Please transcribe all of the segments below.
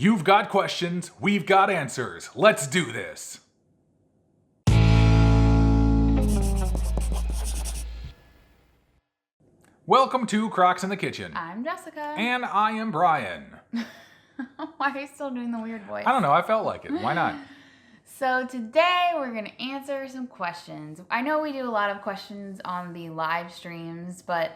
You've got questions, we've got answers. Let's do this. Welcome to Krocks in the Kitchen. I'm Jessica. And I am Brian. Why are you still doing the weird voice? I don't know, I felt like it. Why not? So today we're going to answer some questions. I know we do a lot of questions on the live streams, but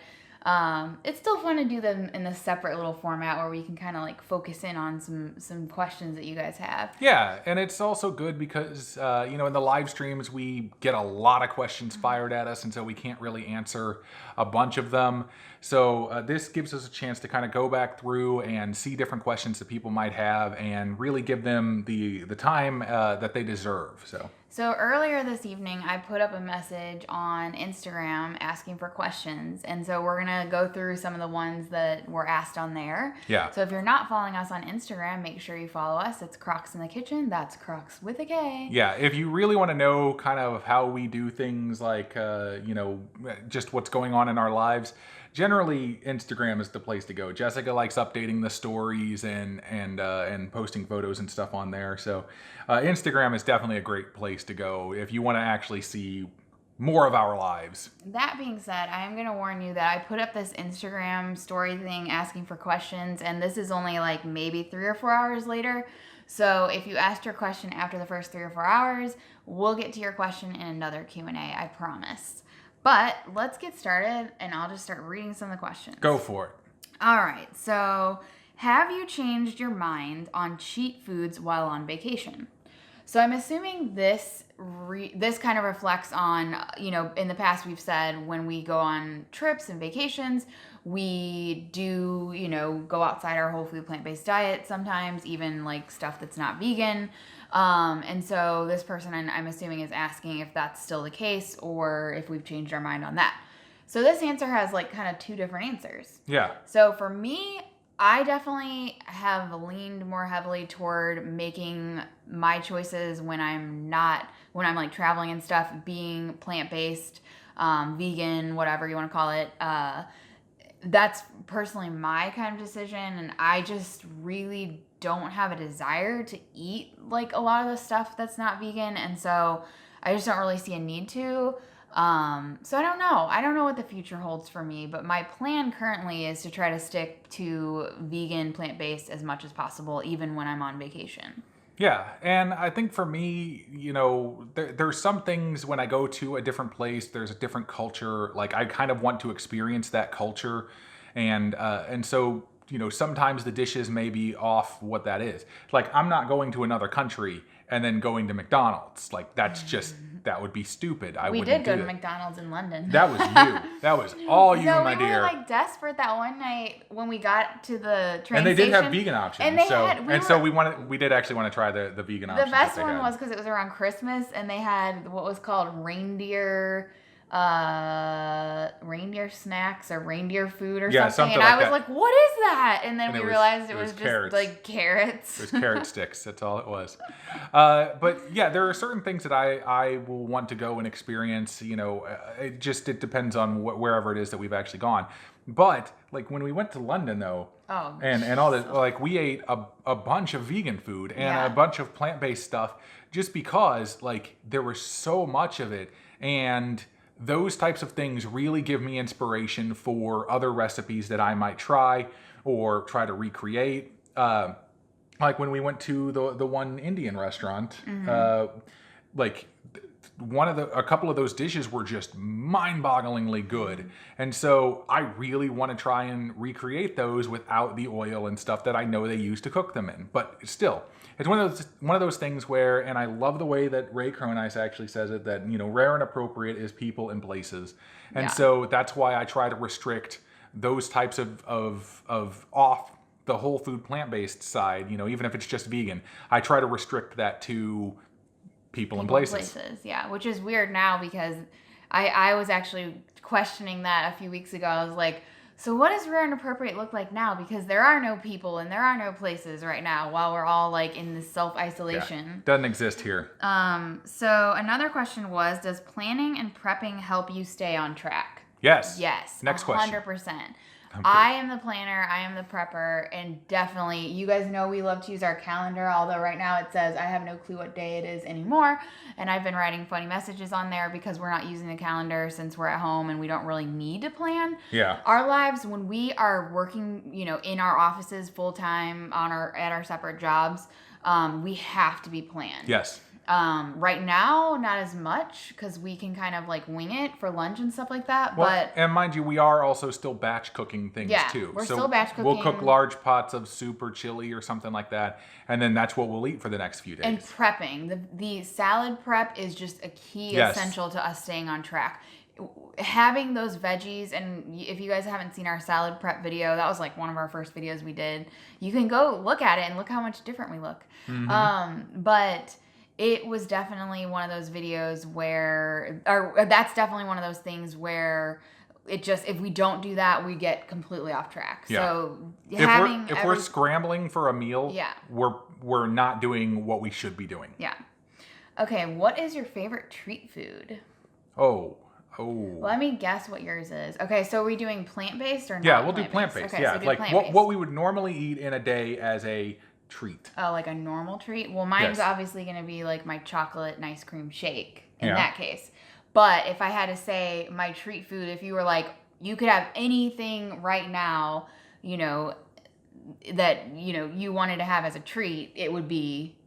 it's still fun to do them in a separate little format where we can kind of like focus in on some questions that you guys have. Yeah, and it's also good because, in the live streams we get a lot of questions fired at us, and so we can't really answer a bunch of them. So this gives us a chance to kind of go back through and see different questions that people might have and really give them the time that they deserve. So earlier this evening, I put up a message on Instagram asking for questions. And so we're going to go through some of the ones that were asked on there. Yeah. So if you're not following us on Instagram, make sure you follow us. It's Krocks in the Kitchen. That's Krocks with a K. Yeah, if you really want to know kind of how we do things like, just what's going on in our lives, generally Instagram is the place to go. Jessica likes updating the stories and posting photos and stuff on there. So Instagram is definitely a great place to go if you want to actually see more of our lives. That being said, I am going to warn you that I put up this Instagram story thing asking for questions, and this is only like maybe 3 or 4 hours later. So if you asked your question after the first 3 or 4 hours, we'll get to your question in another Q&A, I promise. But let's get started, and I'll just start reading some of the questions. Go for it. All right. So, have you changed your mind on cheat foods while on vacation? So, I'm assuming this kind of reflects on, in the past we've said when we go on trips and vacations, we do, go outside our whole food plant-based diet sometimes, even like stuff that's not vegan. And so this person, I'm assuming, is asking if that's still the case or if we've changed our mind on that. So this answer has like kind of 2 different answers. Yeah. So for me, I definitely have leaned more heavily toward making my choices when I'm like traveling and stuff, being plant-based, vegan, whatever you want to call it. That's personally my kind of decision, and I just really don't have a desire to eat like a lot of the stuff that's not vegan, and so I just don't really see a need to. So I don't know what the future holds for me, but my plan currently is to try to stick to vegan, plant-based as much as possible, even when I'm on vacation. Yeah, and I think for me, there's some things when I go to a different place, there's a different culture, like I kind of want to experience that culture, and so, sometimes the dishes may be off what that is. Like, I'm not going to another country and then going to McDonald's. Like, that would be stupid. We did go to McDonald's in London. That was you. That was all you, my dear. We were like desperate that one night when we got to the train and they station. did have vegan options. And we did actually want to try the vegan options. The best one was because it was around Christmas, and they had what was called reindeer snacks or reindeer food or something. And I was like, what is that? And then we realized it was just carrots. Like carrots. It was carrot sticks. That's all it was. But yeah, there are certain things that I will want to go and experience. It depends on wherever it is that we've actually gone. But like when we went to London though, and all this, like we ate a bunch of vegan food and a bunch of plant-based stuff just because like there was so much of it, and those types of things really give me inspiration for other recipes that I might try or try to recreate. Like when we went to the one Indian restaurant, a couple of those dishes were just mind-bogglingly good. And so I really want to try and recreate those without the oil and stuff that I know they use to cook them in. But still, it's one of those things where, and I love the way that Ray Cronise actually says it, that, rare and appropriate is people and places. And so that's why I try to restrict those types of off the whole food plant-based side, even if it's just vegan, I try to restrict that to people and places. Yeah, which is weird now because I was actually questioning that a few weeks ago. I was like, so what does rare and appropriate look like now? Because there are no people and there are no places right now while we're all like in this self-isolation. Yeah, doesn't exist here. So another question was, does planning and prepping help you stay on track? Yes. Yes. Next question. 100%. I am the planner, I am the prepper, and definitely, you guys know we love to use our calendar, although right now it says I have no clue what day it is anymore, and I've been writing funny messages on there because we're not using the calendar since we're at home and we don't really need to plan. Yeah. Our lives, when we are working, in our offices full-time at our separate jobs, we have to be planned. Yes. Right now, not as much because we can kind of like wing it for lunch and stuff like that. Well, and mind you, we are also still batch cooking things too. We're still batch cooking. We'll cook large pots of soup or chili or something like that, and then that's what we'll eat for the next few days. And prepping. The salad prep is just a key essential to us staying on track. Having those veggies, and if you guys haven't seen our salad prep video, that was like one of our first videos we did. You can go look at it and look how much different we look. But it was definitely one of those videos where, or that's definitely one of those things where it just, if we don't do that, we get completely off track. Yeah. So if we're scrambling for a meal, yeah, we're not doing what we should be doing. Yeah. Okay, what is your favorite treat food? Oh. Let me guess what yours is. Okay, so are we doing plant-based or not? Yeah, we'll do plant-based. Okay, yeah, so like plant-based. what we would normally eat in a day as a treat. Oh, like a normal treat? Well, mine's obviously going to be like my chocolate and ice cream shake in that case. But if I had to say my treat food, if you were like, you could have anything right now, that, you wanted to have as a treat, it would be...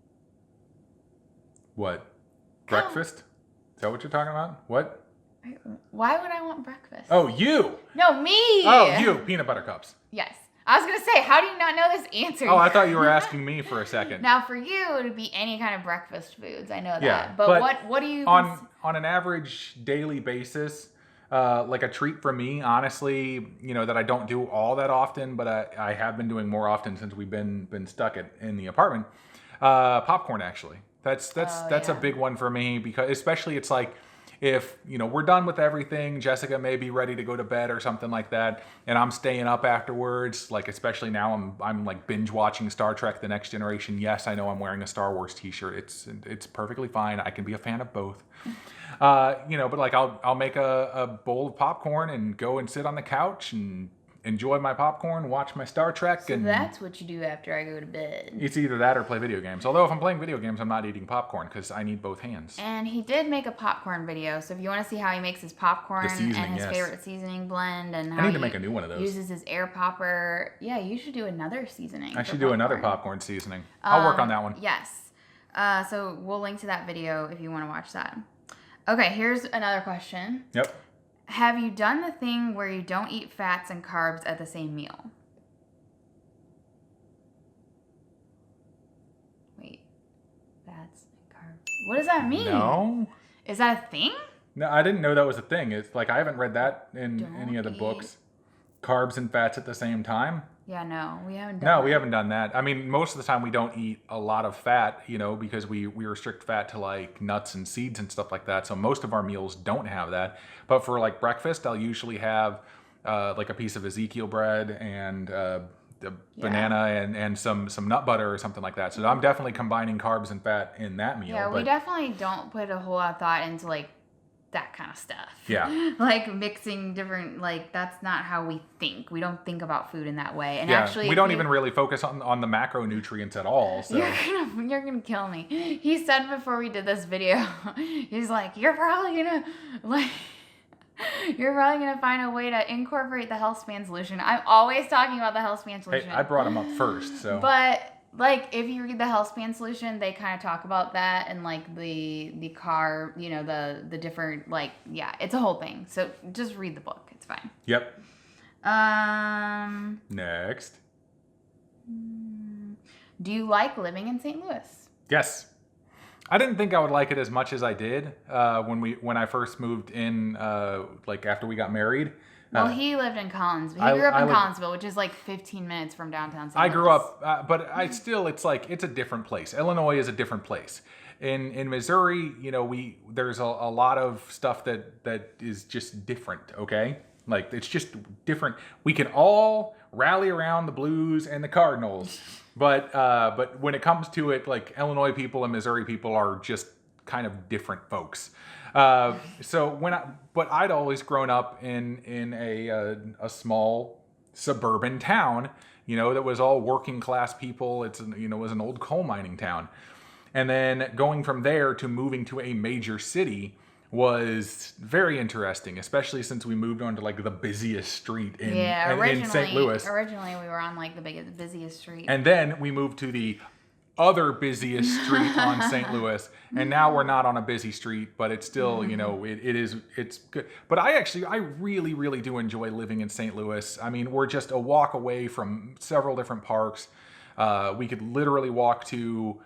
What? Breakfast? Is that what you're talking about? What? Why would I want breakfast? Oh, you! No, me! Oh, you! Peanut butter cups. Yes. I was going to say, how do you not know this answer? Oh, I thought you were asking me for a second. Now, for you, it would be any kind of breakfast foods. I know that. Yeah, but what do you... On an average daily basis, like a treat for me, honestly, that I don't do all that often, but I have been doing more often since we've been stuck in the apartment. Popcorn, actually. That's a big one for me because especially it's like, if we're done with everything, Jessica may be ready to go to bed or something like that, and I'm staying up afterwards, like especially now I'm like binge watching Star Trek: The Next Generation. Yes, I know I'm wearing a Star Wars t-shirt. It's perfectly fine. I can be a fan of both. But like I'll make a bowl of popcorn and go and sit on the couch and enjoy my popcorn, watch my Star Trek. So that's what you do after I go to bed. It's either that or play video games. Although if I'm playing video games, I'm not eating popcorn because I need both hands. And he did make a popcorn video. So if you want to see how he makes his popcorn and his favorite seasoning blend and how I need to make a new one of those. Uses his air popper. Yeah, you should do another seasoning. I should do another popcorn seasoning. I'll work on that one. Yes. So we'll link to that video if you want to watch that. Okay, here's another question. Yep. Have you done the thing where you don't eat fats and carbs at the same meal? Wait. Fats and carbs. What does that mean? No. Is that a thing? No, I didn't know that was a thing. It's like I haven't read that in any of the books. Carbs and fats at the same time. Yeah, no, we haven't done No, that. we haven't done that. I mean, most of the time we don't eat a lot of fat, because we restrict fat to like nuts and seeds and stuff like that. So most of our meals don't have that. But for like breakfast, I'll usually have like a piece of Ezekiel bread and the banana and some nut butter or something like that. So I'm definitely combining carbs and fat in that meal. Yeah, we definitely don't put a whole lot of thought into like that kind of stuff. Yeah. Like mixing different, like that's not how we think. We don't think about food in that way. And yeah, actually, we don't even really focus on the macronutrients at all. So you're gonna kill me. He said before we did this video, he's like, you're probably gonna find a way to incorporate the health span solution. I'm always talking about the health span solution. Hey, I brought him up first, so. But like if you read the health span solution, they kind of talk about that and like the carb, the different it's a whole thing. So just read the book. It's fine. Yep. Next. Do you like living in St. Louis? Yes. I didn't think I would like it as much as I did when I first moved in, after we got married. Well, he lived in Collinsville. He grew up in Collinsville, which is like 15 minutes from downtown St. Louis. I grew up, but it's a different place. Illinois is a different place. In Missouri, there's a lot of stuff that is just different, okay? Like, it's just different. We can all rally around the Blues and the Cardinals, but when it comes to it, like, Illinois people and Missouri people are just kind of different folks. But I'd always grown up in a small suburban town, that was all working class people. It was an old coal mining town. And then going from there to moving to a major city was very interesting, especially since we moved on to like the busiest street in St. Louis. Originally we were on like the busiest street. And then we moved to the other busiest street on St. Louis, and now we're not on a busy street, but it's still, it's good. But I really, really do enjoy living in St. Louis. I mean, we're just a walk away from several different parks. We could literally walk to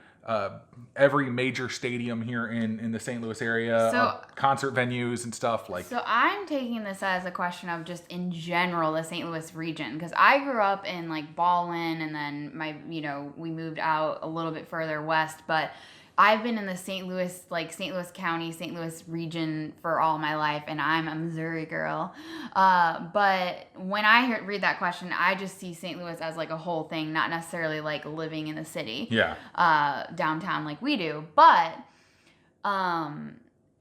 every major stadium here in the St. Louis area, concert venues and stuff like. So I'm taking this as a question of just in general the St. Louis region, because I grew up in like Ballwin, and then we moved out a little bit further west, but I've been in the St. Louis County, St. Louis region for all my life, and I'm a Missouri girl. But when I read that question, I just see St. Louis as like a whole thing, not necessarily like living in the city, downtown like we do. But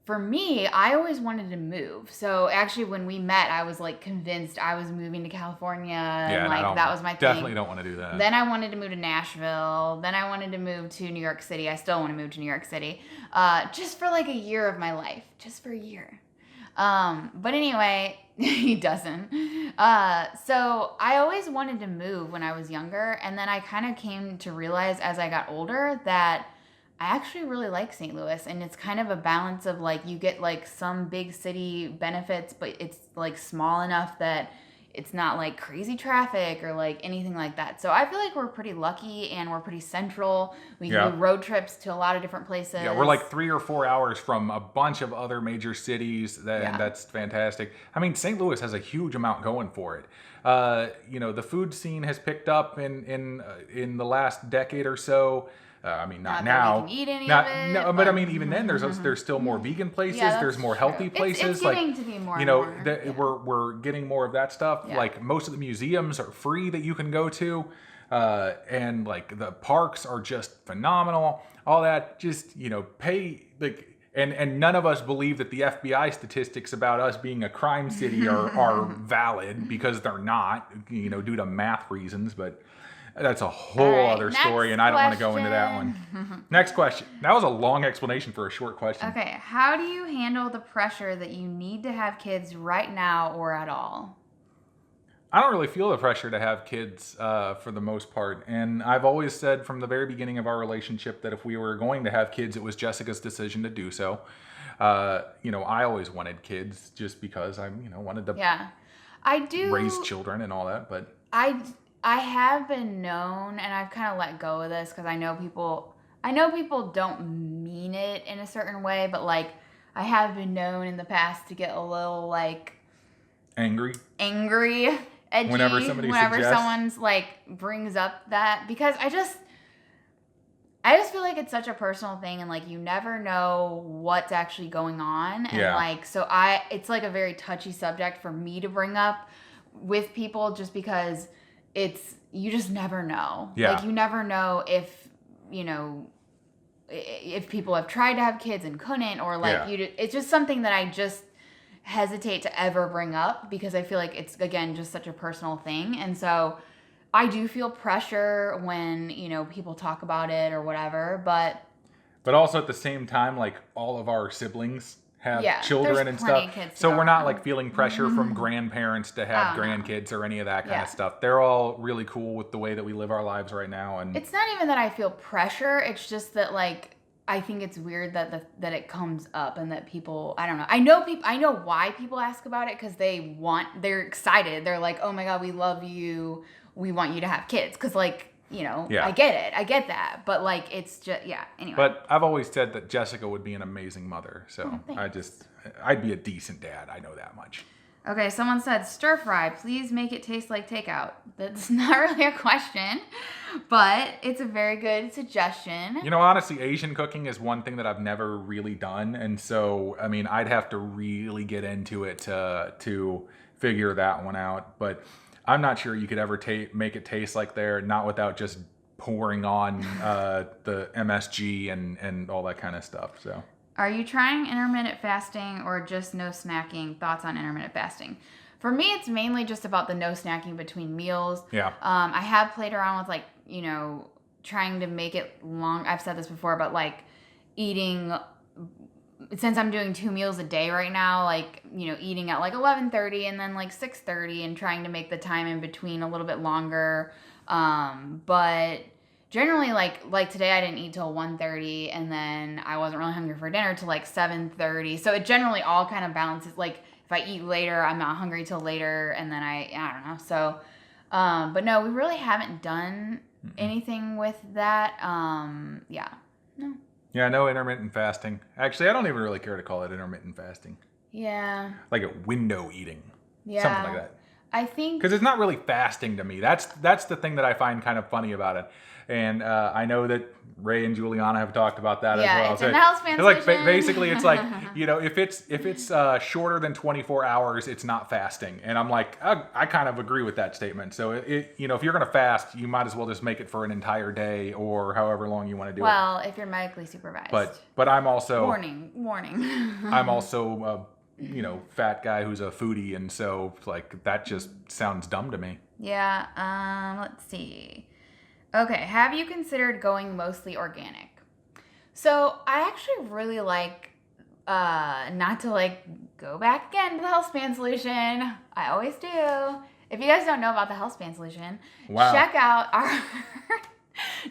for me, I always wanted to move. So actually, when we met, I was like convinced I was moving to California. Yeah, and that was my thing. Definitely don't want to do that. Then I wanted to move to Nashville. Then I wanted to move to New York City. I still want to move to New York City, just for like a year of my life, just for a year. But anyway, he doesn't. So I always wanted to move when I was younger, and then I kind of came to realize as I got older that I actually really like St. Louis, and it's kind of a balance of like you get like some big city benefits, but it's like small enough that it's not like crazy traffic or like anything like that. So I feel like we're pretty lucky, and we're pretty central. We can do road trips to a lot of different places. Yeah, we're like 3 or 4 hours from a bunch of other major cities. That's fantastic. I mean, St. Louis has a huge amount going for it. The food scene has picked up in the last decade or so. I mean, not now. That we can eat any of it, no, but I mean, even then, there's still more vegan places. There's more healthy places. It's getting to be more. We're getting more of that stuff. Yeah. Like most of the museums are free that you can go to, and like the parks are just phenomenal. All that, just pay like. And none of us believe that the FBI statistics about us being a crime city are valid, because they're not, due to math reasons, but. That's a whole other story, and I don't want to go into that one. Next question. That was a long explanation for a short question. Okay. How do you handle the pressure that you need to have kids right now or at all? I don't really feel the pressure to have kids for the most part. And I've always said from the very beginning of our relationship that if we were going to have kids, it was Jessica's decision to do so. I always wanted kids just because I wanted to raise children and all that, but... I have been known, and I've kind of let go of this because I know people don't mean it in a certain way, but like I have been known in the past to get a little like angry, edgy whenever someone's like brings up that, because I just feel like it's such a personal thing, and like you never know what's actually going on, and like it's like a very touchy subject for me to bring up with people, just because you just never know. Yeah. Like you never know if people have tried to have kids and couldn't, or like it's just something that I just hesitate to ever bring up, because I feel like it's, again, just such a personal thing. And so I do feel pressure when, people talk about it or whatever, but also at the same time, like all of our siblings have children and stuff. So we're not like feeling pressure from grandparents to have grandkids or any of that kind of stuff. They're all really cool with the way that we live our lives right now. And it's not even that I feel pressure. It's just that like, I think it's weird that it comes up, and that people, I don't know. I know why people ask about it, because they're excited. They're like, oh my God, we love you. We want you to have kids. Cause like, I get it. I get that. But like, it's just, anyway. But I've always said that Jessica would be an amazing mother. So I'd be a decent dad. I know that much. Okay. Someone said, stir fry, please make it taste like takeout. That's not really a question, but it's a very good suggestion. Honestly, Asian cooking is one thing that I've never really done. And so, I mean, I'd have to really get into it to figure that one out. But I'm not sure you could ever make it taste like there, not without just pouring on the MSG and all that kind of stuff. So, are you trying intermittent fasting or just no snacking? Thoughts on intermittent fasting? For me, it's mainly just about the no snacking between meals. Yeah. I have played around with like, trying to make it long. I've said this before, but like eating, since I'm doing 2 meals a day right now, like, eating at like 11:30 and then like 6:30 and trying to make the time in between a little bit longer. But generally like today I didn't eat till 1:30 and then I wasn't really hungry for dinner till like 7:30. So it generally all kind of balances. Like if I eat later, I'm not hungry till later, and then I don't know. So, but no, we really haven't done anything with that. Yeah, no. Yeah, no intermittent fasting. Actually, I don't even really care to call it intermittent fasting. Yeah. Like a window eating. Yeah. Something like that. I think because it's not really fasting to me. That's the thing that I find kind of funny about it. And I know that Ray and Juliana have talked about that as well. Yeah, it's in the house it's like basically it's like if it's shorter than 24 hours, it's not fasting. And I'm like I kind of agree with that statement. So if you're gonna fast, you might as well just make it for an entire day or however long you want to do it. Well, if you're medically supervised. But I'm also warning. I'm also fat guy who's a foodie, and so like that just sounds dumb to me. Yeah. Let's see. Okay. Have you considered going mostly organic? So I actually really like, not to like go back again to the health span solution. I always do. If you guys don't know about the health span solution, wow. Check out our,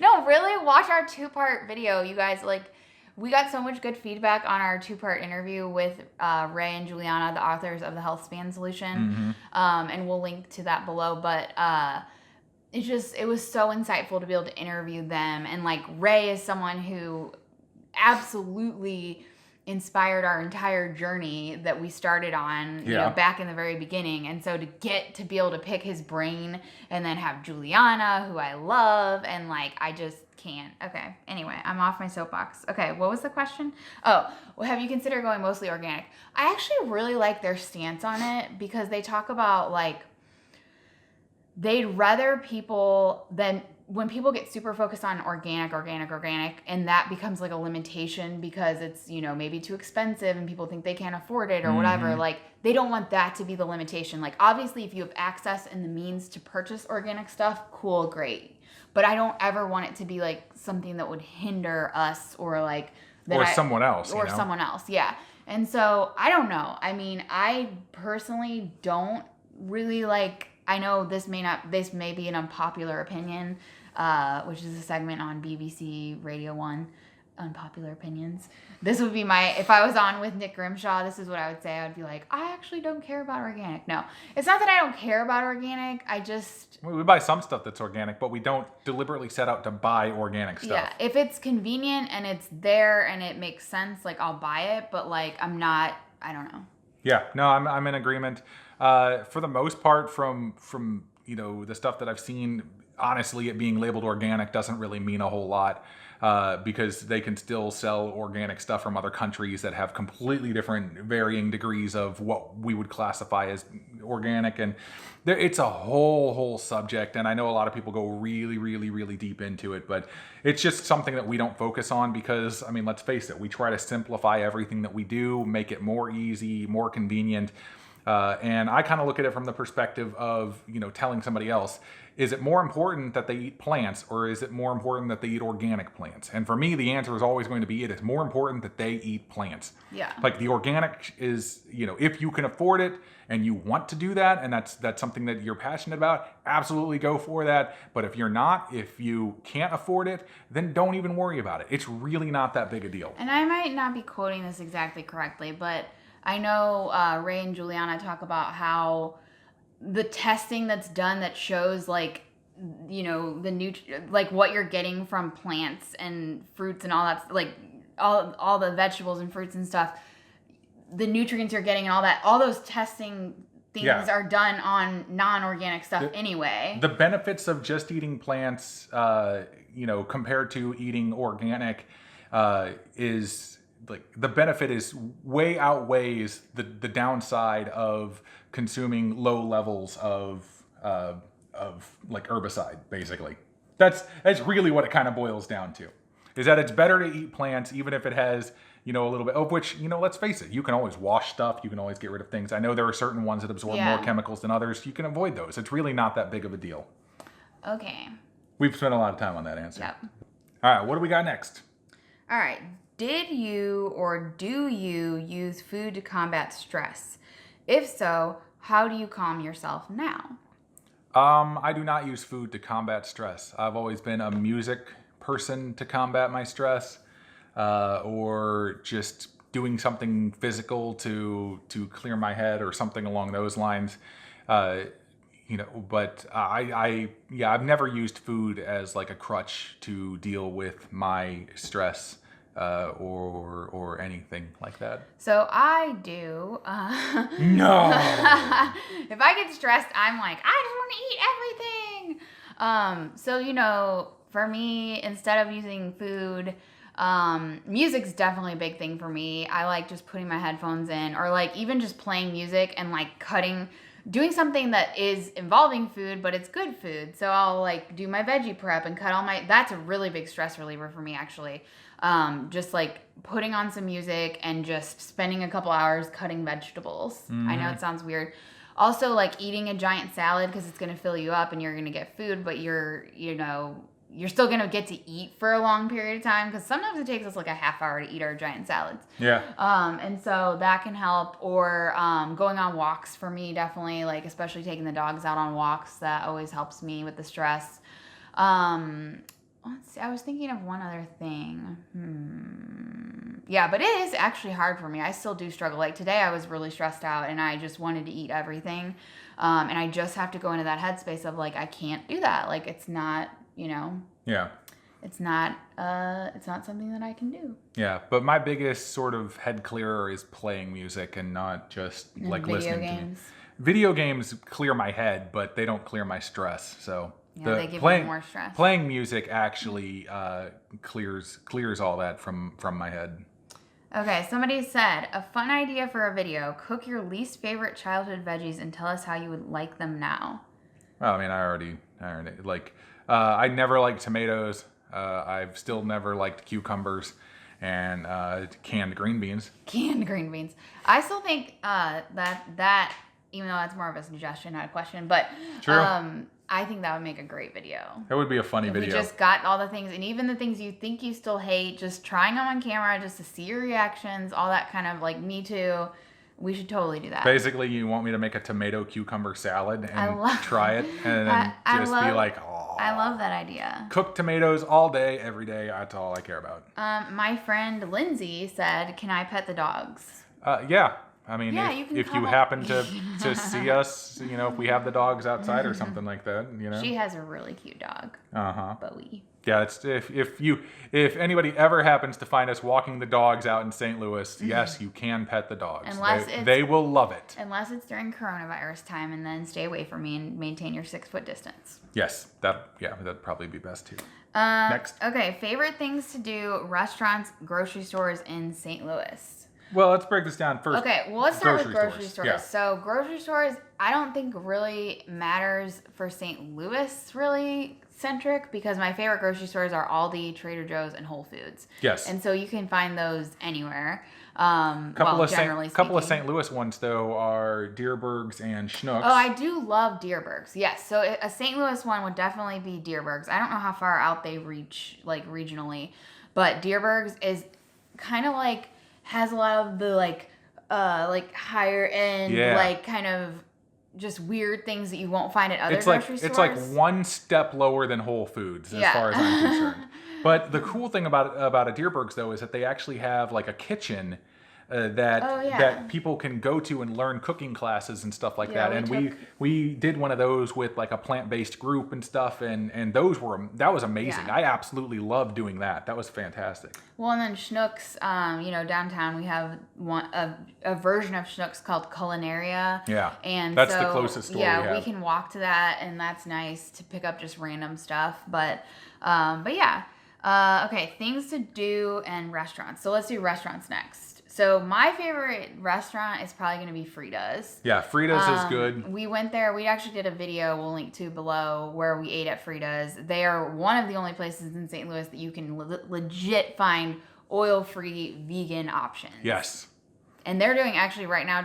no, really watch our 2-part video. You guys, like, we got so much good feedback on our 2-part interview with Ray and Juliana, the authors of the Health Span Solution. And we'll link to that below. But it was so insightful to be able to interview them. And like Ray is someone who absolutely inspired our entire journey that we started on, back in the very beginning. And so to get to be able to pick his brain and then have Juliana, who I love, and like, I just can't. Okay. Anyway, I'm off my soapbox. Okay. What was the question? Oh, well, have you considered going mostly organic? I actually really like their stance on it because they talk about like, they'd rather people than when people get super focused on organic, and that becomes like a limitation because it's, maybe too expensive and people think they can't afford it or whatever. Like they don't want that to be the limitation. Like obviously if you have access and the means to purchase organic stuff, cool, great. But I don't ever want it to be like something that would hinder us or like someone else. Someone else. Yeah. And so I don't know. I mean, I personally don't really like, I know this may be an unpopular opinion, which is a segment on BBC Radio 1, Unpopular Opinions. This would be if I was on with Nick Grimshaw, this is what I would say. I would be like, I actually don't care about organic. No, it's not that I don't care about organic. We buy some stuff that's organic, but we don't deliberately set out to buy organic stuff. Yeah, if it's convenient and it's there and it makes sense, like I'll buy it, but like I don't know. Yeah, no, I'm in agreement. For the most part, from the stuff that I've seen, honestly, it being labeled organic doesn't really mean a whole lot because they can still sell organic stuff from other countries that have completely different varying degrees of what we would classify as organic. And it's a whole subject. And I know a lot of people go really, really, really deep into it, but it's just something that we don't focus on because, I mean, let's face it, we try to simplify everything that we do, make it more easy, more convenient. And I kind of look at it from the perspective of, telling somebody else, is it more important that they eat plants or is it more important that they eat organic plants? And for me, the answer is always going to be it is more important that they eat plants. Yeah. Like the organic is, if you can afford it and you want to do that and that's something that you're passionate about, absolutely go for that. But if you're not, if you can't afford it, then don't even worry about it. It's really not that big a deal. And I might not be quoting this exactly correctly, but I know Ray and Juliana talk about how the testing that's done that shows like, like what you're getting from plants and fruits and all that, like all the vegetables and fruits and stuff, the nutrients you're getting and all those testing things are done on non-organic stuff anyway. The benefits of just eating plants, compared to eating organic, is like the benefit is way outweighs the downside of consuming low levels of like herbicide. Basically, that's really what it kind of boils down to. Is that it's better to eat plants even if it has a little bit of which, let's face it, you can always wash stuff. You can always get rid of things. I know there are certain ones that absorb more chemicals than others. You can avoid those. It's really not that big of a deal. Okay. We've spent a lot of time on that answer. Yep. All right, what do we got next? All right. Did you or do you use food to combat stress? If so, how do you calm yourself now? I do not use food to combat stress. I've always been a music person to combat my stress, or just doing something physical to clear my head or something along those lines. But I've never used food as like a crutch to deal with my stress, or anything like that. So I do. No. If I get stressed, I'm like, I just want to eat everything. So for me, instead of using food, music's definitely a big thing for me. I like just putting my headphones in, or like even just playing music and like doing something that is involving food, but it's good food. So I'll like do my veggie prep and that's a really big stress reliever for me, actually. Just like putting on some music and just spending a couple hours cutting vegetables. I know it sounds weird. Also, like eating a giant salad, because it's going to fill you up and you're going to get food, but you're still going to get to eat for a long period of time, because sometimes it takes us like a half hour to eat our giant salads. Yeah. And so that can help. Or going on walks for me, definitely, like especially taking the dogs out on walks. That always helps me with the stress. Let's see, I was thinking of one other thing. Yeah, but it is actually hard for me. I still do struggle. Like today I was really stressed out and I just wanted to eat everything. And I just have to go into that headspace of like, I can't do that. Like it's not, Yeah. It's not something that I can do. Yeah, but my biggest sort of head clearer is playing music and not just like listening to me. Video games clear my head, but they don't clear my stress. So they give me more stress. Playing music actually clears all that from my head. Okay, somebody said, a fun idea for a video: cook your least favorite childhood veggies and tell us how you would like them now. Well, I mean, I already like. I never liked tomatoes. I've still never liked cucumbers, and canned green beans. Canned green beans. I still think that even though that's more of a suggestion, not a question, but True. I think that would make a great video. That would be a funny video. We just got all the things, and even the things you think you still hate, just trying them on camera just to see your reactions, all that kind of like me too. We should totally do that. Basically, you want me to make a tomato cucumber salad and try it, and then be like, oh. I love that idea. Cooked tomatoes all day, every day. That's all I care about. My friend Lindsay said, "Can I pet the dogs?" Yeah. I mean, yeah, if you happen to see us, if we have the dogs outside or something like that, She has a really cute dog. Bowie. Yeah, it's if anybody ever happens to find us walking the dogs out in St. Louis, yes, you can pet the dogs. They will love it. Unless it's during coronavirus time, and then stay away from me and maintain your 6-foot distance. Yes, that'd probably be best too. Next. Okay, favorite things to do: restaurants, grocery stores in St. Louis. Well, let's break this down first. Okay, well, let's start with grocery stores. Yeah. So grocery stores, I don't think really matters for St. Louis, really centric, because my favorite grocery stores are Aldi, Trader Joe's, and Whole Foods. Yes. And so you can find those anywhere. Couple of St. Louis ones though are Dierberg's and Schnucks. Oh, I do love Dierberg's. Yes, so a St. Louis one would definitely be Dierberg's. I don't know how far out they reach, like regionally, but Dierberg's is kind of like has a lot of the like higher end, like kind of just weird things that you won't find at other grocery stores. It's like one step lower than Whole Foods as far as I'm concerned. But the cool thing about a Dierberg's though is that they actually have like a kitchen that people can go to and learn cooking classes and stuff like that. And we did one of those with like a plant-based group and stuff, and that was amazing. Yeah. I absolutely loved doing that. That was fantastic. Well, and then Schnucks, downtown we have a version of Schnucks called Culinaria. Yeah, and that's the closest store we have. We can walk to that, and that's nice to pick up just random stuff. But yeah. Okay, things to do and restaurants. So let's do restaurants next. So my favorite restaurant is probably going to be Frida's. Yeah, Frida's is good. We went there. We actually did a video we'll link to below where we ate at Frida's. They are one of the only places in St. Louis that you can legit find oil-free vegan options. Yes. And they're doing actually right now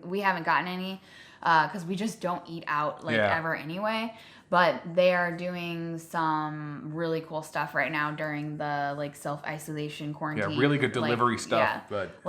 we haven't gotten any because we just don't eat out ever anyway. But they are doing some really cool stuff right now during the self-isolation quarantine. Yeah, really good delivery stuff. Yeah, but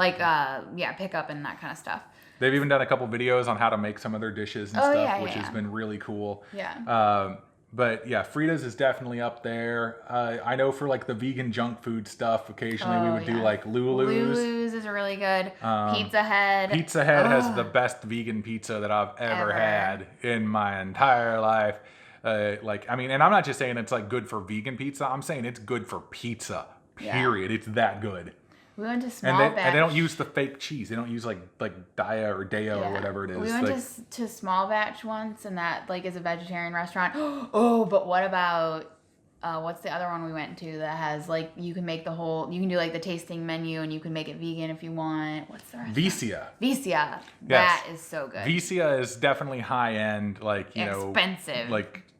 pickup and that kind of stuff. They've even done a couple videos on how to make some of their dishes and stuff, which has been really cool. Yeah. But yeah, Frida's is definitely up there. I know for the vegan junk food stuff, occasionally we would do Lulu's. Lulu's is really good. Pizza Head. Pizza Head has the best vegan pizza that I've ever had in my entire life. And I'm not just saying it's good for vegan pizza. I'm saying it's good for pizza. Period. Yeah. It's that good. We went to Small Batch. And they don't use the fake cheese. They don't use Dia or Deo or whatever it is. We went to Small Batch once, and that is a vegetarian restaurant. Oh, but what about what's the other one we went to that has you can make you can do the tasting menu and you can make it vegan if you want. What's the restaurant? Vicia. Yes. That is so good. Vicia is definitely high end, expensive.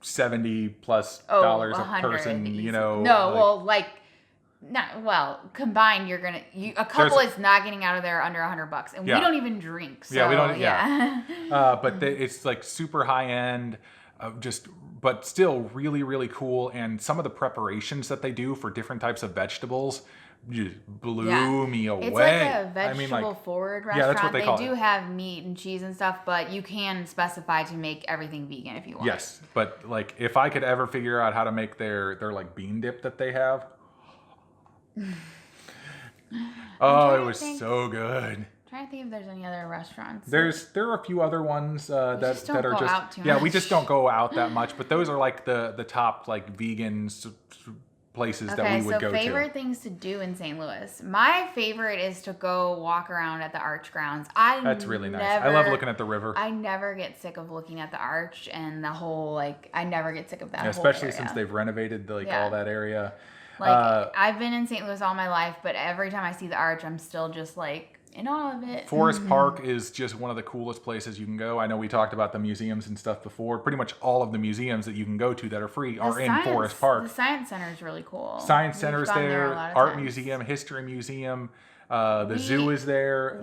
$70+ a person, combined, a couple is not getting out of there under $100, and we don't even drink. So, we don't. Yeah. But it's super high end, but still really, really cool. And some of the preparations that they do for different types of vegetables just blew me away. It's a vegetable forward restaurant. Yeah, that's what they call it. They do have meat and cheese and stuff, but you can specify to make everything vegan if you want. Yes, but if I could ever figure out how to make their bean dip that they have. Oh, it was so good. I'm trying to think if there's any other restaurants. There are a few other ones that are just out too much. we just don't go out that much, but those are the top vegan places that we would go to. Okay, so favorite things to do in St. Louis. My favorite is to go walk around at the Arch grounds. That's really nice. I love looking at the river. I never get sick of looking at the Arch and the whole I never get sick of that whole especially area. Since they've renovated all that area. I've been in St. Louis all my life, but every time I see the Arch, I'm still just in awe of it. Forest Park is just one of the coolest places you can go. I know we talked about the museums and stuff before. Pretty much all of the museums that you can go to that are free are in Forest Park. The Science Center is really cool. Science Center's there, Art Museum, History Museum. The zoo is there,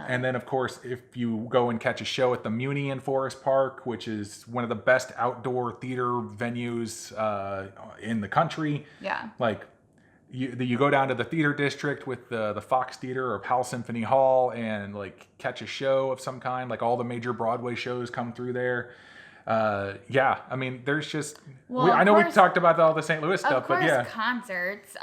and then of course, if you go and catch a show at the Muni in Forest Park, which is one of the best outdoor theater venues in the country. Yeah. You go down to the theater district with the Fox Theater or Powell Symphony Hall and catch a show of some kind. All the major Broadway shows come through there. There's just I know we've talked about all the St. Louis stuff, but yeah, concerts.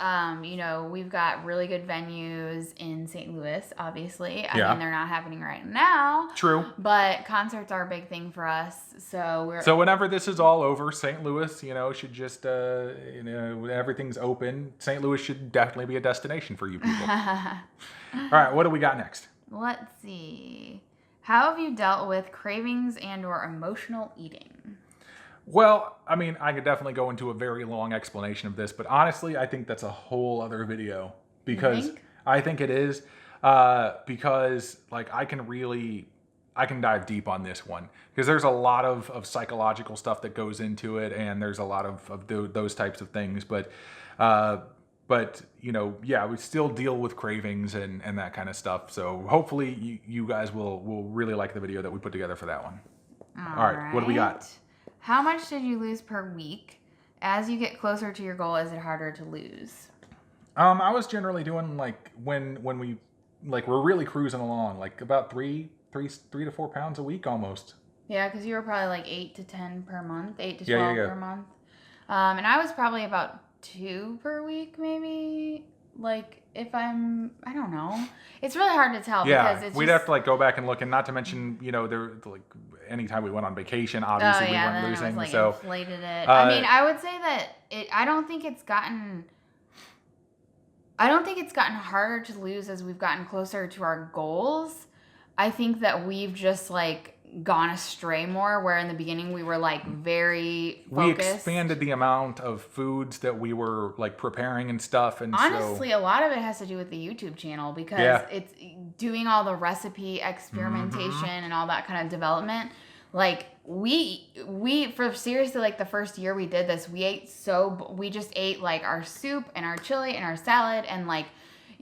We've got really good venues in St. Louis. Obviously, I mean they're not happening right now. True, but concerts are a big thing for us. So whenever this is all over, St. Louis, should just when everything's open, St. Louis should definitely be a destination for you people. All right, what do we got next? Let's see. How have you dealt with cravings and/or emotional eating? Well, I mean, I could definitely go into a very long explanation of this, but honestly, I think that's a whole other video because I think it is because I can dive deep on this one because there's a lot of psychological stuff that goes into it, and there's a lot of those types of things, but we still deal with cravings and that kind of stuff. So hopefully you guys will really like the video that we put together for that one. All right. What do we got? How much did you lose per week? As you get closer to your goal, is it harder to lose? I was generally doing when we we're really cruising along, about 3 to 4 pounds a week almost. Yeah, because you were probably 8 to 10 per month, 8 to 12 per month. And I was probably about 2 per week, maybe. I don't know. It's really hard to tell because it's we'd have to go back and look, and not to mention, there anytime we went on vacation, obviously we weren't losing. It so inflated it. I would say that I don't think it's gotten harder to lose as we've gotten closer to our goals. I think that we've just gone astray more, where in the beginning we were very focused. We expanded the amount of foods that we were preparing and stuff, and honestly a lot of it has to do with the YouTube channel because it's doing all the recipe experimentation and all that kind of development. We for seriously the first year we did this, we just ate our soup and our chili and our salad and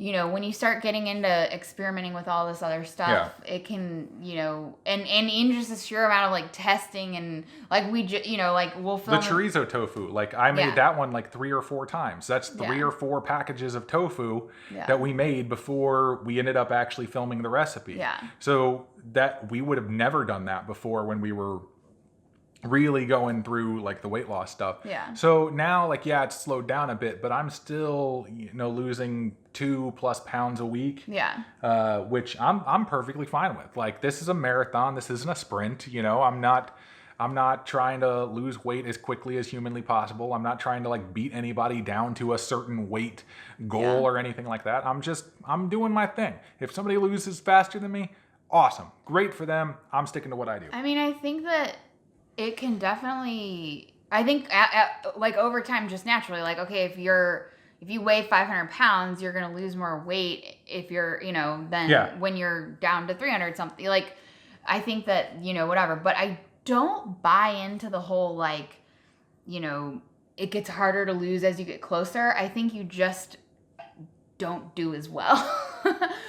when you start getting into experimenting with all this other stuff, it can, and in just a sheer amount of like testing and like like we'll The film chorizo tofu, like I made that one like 3 or 4 times. That's 3 or 4 packages of tofu that we made before we ended up actually filming the recipe. Yeah. So that we would have never done that before when we were really going through like the weight loss stuff. Yeah. So now like, it's slowed down a bit, but I'm still, losing 2+ pounds a week. Yeah. Which I'm perfectly fine with. Like, this is a marathon. This isn't a sprint. I'm not trying to lose weight as quickly as humanly possible. I'm not trying to like beat anybody down to a certain weight goal or anything like that. I'm doing my thing. If somebody loses faster than me, awesome. Great for them. I'm sticking to what I do. I mean, I think that it can definitely, I think like over time, just naturally, like, okay, if you weigh 500 pounds, you're going to lose more weight if you're, than when you're down to 300 something. Like, I think that, whatever, but I don't buy into the whole, like, it gets harder to lose as you get closer. I think you just don't do as well.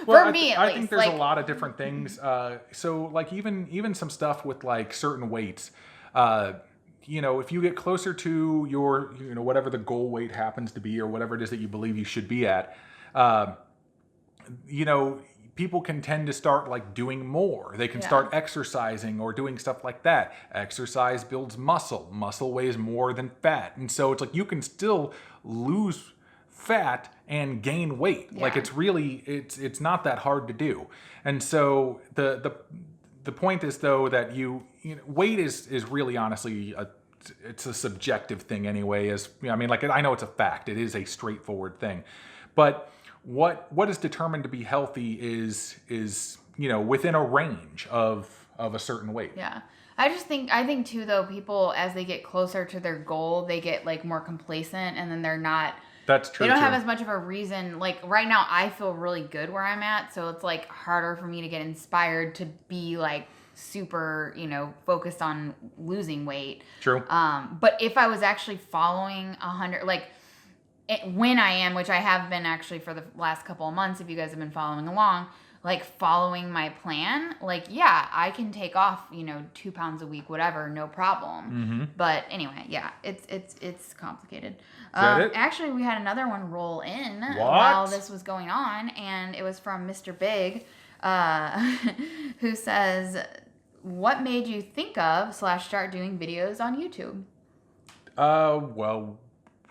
For me, at least. I think there's a lot of different things. So like even some stuff with like certain weights, if you get closer to your, whatever the goal weight happens to be, or whatever it is that you believe you should be at, people can tend to start like doing more. They can start exercising or doing stuff like that. Exercise builds muscle. Muscle weighs more than fat. And so it's like you can still lose fat and gain weight. Yeah. Like it's not that hard to do. And so the point is though that weight is really honestly it's a subjective thing anyway. I know it's a fact. It is a straightforward thing. But what is determined to be healthy is within a range of a certain weight. Yeah. I think too though, people as they get closer to their goal, they get like more complacent, and then they're not. That's true. They don't have as much of a reason. Like right now, I feel really good where I'm at, so it's like harder for me to get inspired to be like super, focused on losing weight. True. But if I was actually following 100, like when I am, which I have been actually for the last couple of months, if you guys have been following along, like following my plan, like, I can take off, 2 pounds a week, whatever, no problem. Mm-hmm. But anyway, it's complicated. Is that it? Actually, we had another one roll in What? while this was going on, and it was from Mr. Big, who says, what made you think of / start doing videos on YouTube? Well,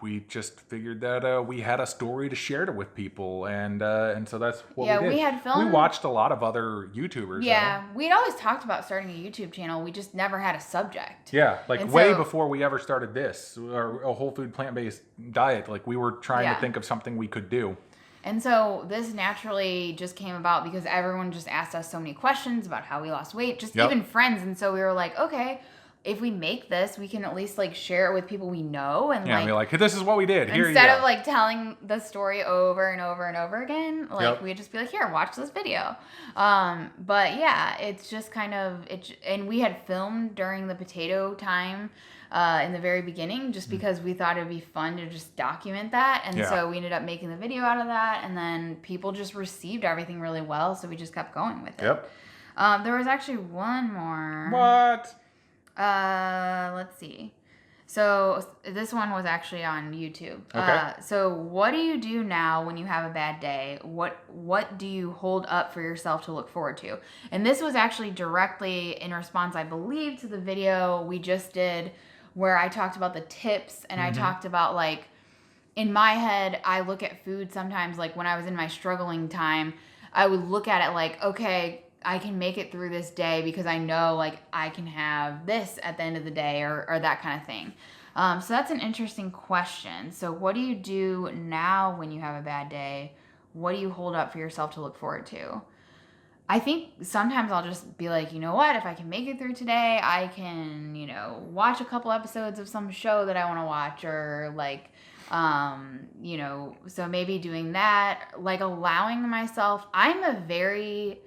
we just figured that we had a story to share with people, and so that's what we did. We had filmed. We watched a lot of other YouTubers. Yeah, we'd always talked about starting a YouTube channel. We just never had a subject. Yeah, like way before we ever started this, or a whole food plant-based diet. Like we were trying to think of something we could do. And so this naturally just came about because everyone just asked us so many questions about how we lost weight, just even friends. And so we were like, okay, if we make this, we can at least like share it with people we know, and be like, hey, this is what we did. Here instead of like telling the story over and over and over again, like we'd just be like, here, watch this video. But yeah, it's just kind of and we had filmed during the potato time in the very beginning, just because we thought it'd be fun to just document that, and so we ended up making the video out of that, and then people just received everything really well, so we just kept going with it. There was actually one more. What? Let's see. So this one was actually on YouTube. Okay. So what do you do now when you have a bad day? What do you hold up for yourself to look forward to? And this was actually directly in response, I believe, to the video we just did where I talked about the tips, and I talked about like, in my head, I look at food sometimes, like when I was in my struggling time, I would look at it like, okay, I can make it through this day because I know like I can have this at the end of the day, or that kind of thing. So that's an interesting question. So what do you do now when you have a bad day? What do you hold up for yourself to look forward to? I think sometimes I'll just be like, you know what, if I can make it through today, I can, watch a couple episodes of some show that I want to watch, or like, so maybe doing that, like allowing myself, I'm a very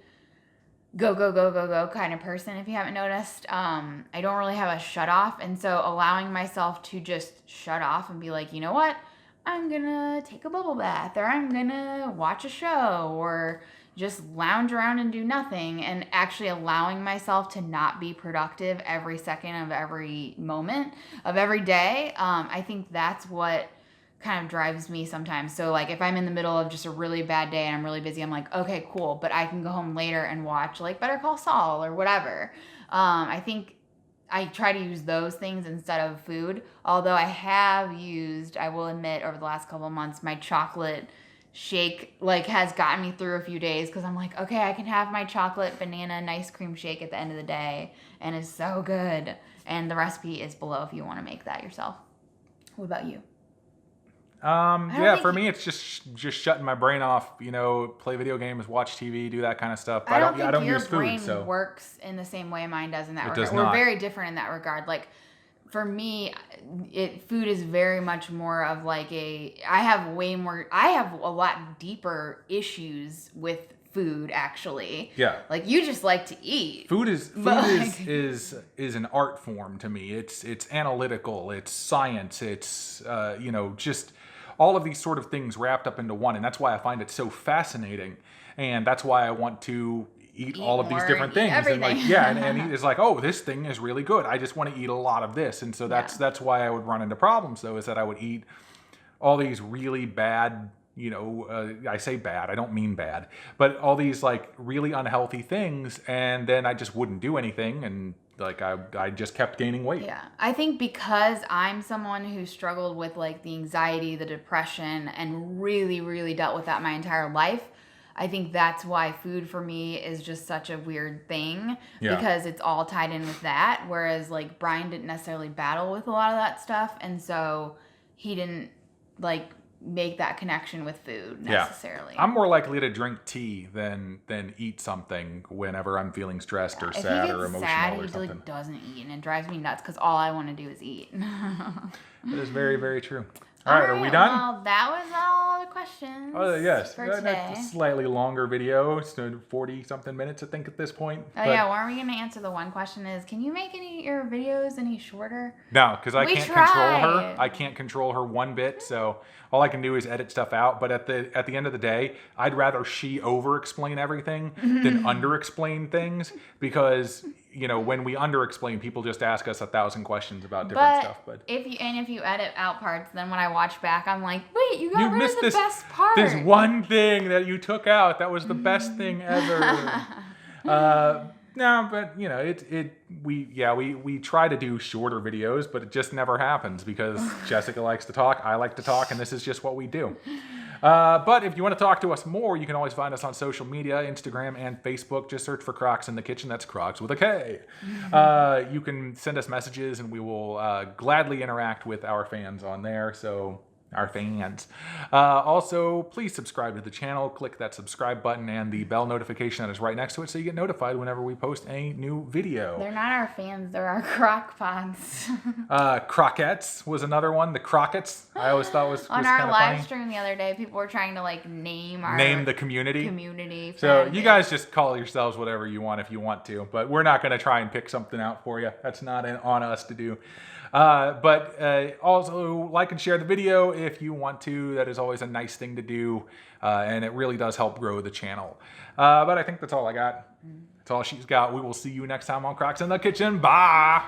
go kind of person, if you haven't noticed. I don't really have a shut off, and so allowing myself to just shut off and be like, you know what, I'm gonna take a bubble bath, or I'm gonna watch a show, or just lounge around and do nothing, and actually allowing myself to not be productive every second of every moment of every day. I think that's what kind of drives me sometimes. So like if I'm in the middle of just a really bad day and I'm really busy, I'm like, okay, cool, but I can go home later and watch like Better Call Saul or whatever. I think I try to use those things instead of food. Although I have used, I will admit, over the last couple of months, my chocolate shake like has gotten me through a few days because I'm like, okay, I can have my chocolate banana and ice cream shake at the end of the day, and it's so good. And the recipe is below if you want to make that yourself. What about you? Yeah, for me, it's just shutting my brain off. You know, play video games, watch TV, do that kind of stuff. I don't think I don't your use brain food, so works in the same way mine does in that it regard. does We're not. very different in that regard. Like for me, food is very much more of like I have a lot deeper issues with food actually. Yeah. Like you just like to eat. Food is is an art form to me. It's analytical. It's science. It's just all of these sort of things wrapped up into one, and that's why I find it so fascinating, and that's why I want to eat all of these more, different eat things. And everything. like and it's like, oh, this thing is really good. I just want to eat a lot of this, and so that's why I would run into problems though, is that I would eat all these really bad. I say bad, I don't mean bad, but all these like really unhealthy things, and then I just wouldn't do anything, and like I just kept gaining weight. Yeah. I think because I'm someone who struggled with like the anxiety, the depression, and really, really dealt with that my entire life, I think that's why food for me is just such a weird thing because it's all tied in with that. Whereas like Brian didn't necessarily battle with a lot of that stuff. And so he didn't like make that connection with food necessarily. I'm more likely to drink tea than eat something whenever I'm feeling stressed or sad or emotional sad, or he something. like doesn't eat, and it drives me nuts because all I want to do is eat. That is very, very true. All right, are we done? Well, that was all the questions. Oh yes, for that's today. a slightly longer video, so 40-something minutes, I think, at this point. Oh yeah, why are we gonna answer the one question? Is can you make your videos any shorter? No, because I We can't control tried. her. I can't control her one bit. So all I can do is edit stuff out. But at the end of the day, I'd rather she over explain everything than under explain things, because when we under explain, people just ask us 1,000 questions about different stuff. But if you edit out parts, then when I watch back, I'm like, wait, you got rid missed of the best part. There's one thing that you took out. That was the best thing ever. No, but we try to do shorter videos, but it just never happens because Jessica likes to talk, I like to talk, and this is just what we do. But if you want to talk to us more, you can always find us on social media, Instagram and Facebook. Just search for Krocks in the Kitchen. That's Krocks with a K. You can send us messages, and we will gladly interact with our fans on there. So our fans. Also, please subscribe to the channel. Click that subscribe button and the bell notification that is right next to it so you get notified whenever we post a new video. They're not our fans, they're our crock pots. Croquettes was another one. The Crockets, I always thought was on was our kind of live funny. stream the other day, people were trying to like name the community. So fan you base. guys just call yourselves whatever you want if you want to, but we're not going to try and pick something out for you. That's not on us to do. But also like and share the video if you want to. That is always a nice thing to do, and it really does help grow the channel. But I think that's all I got. That's all she's got. We will see you next time on Krocks in the Kitchen. Bye!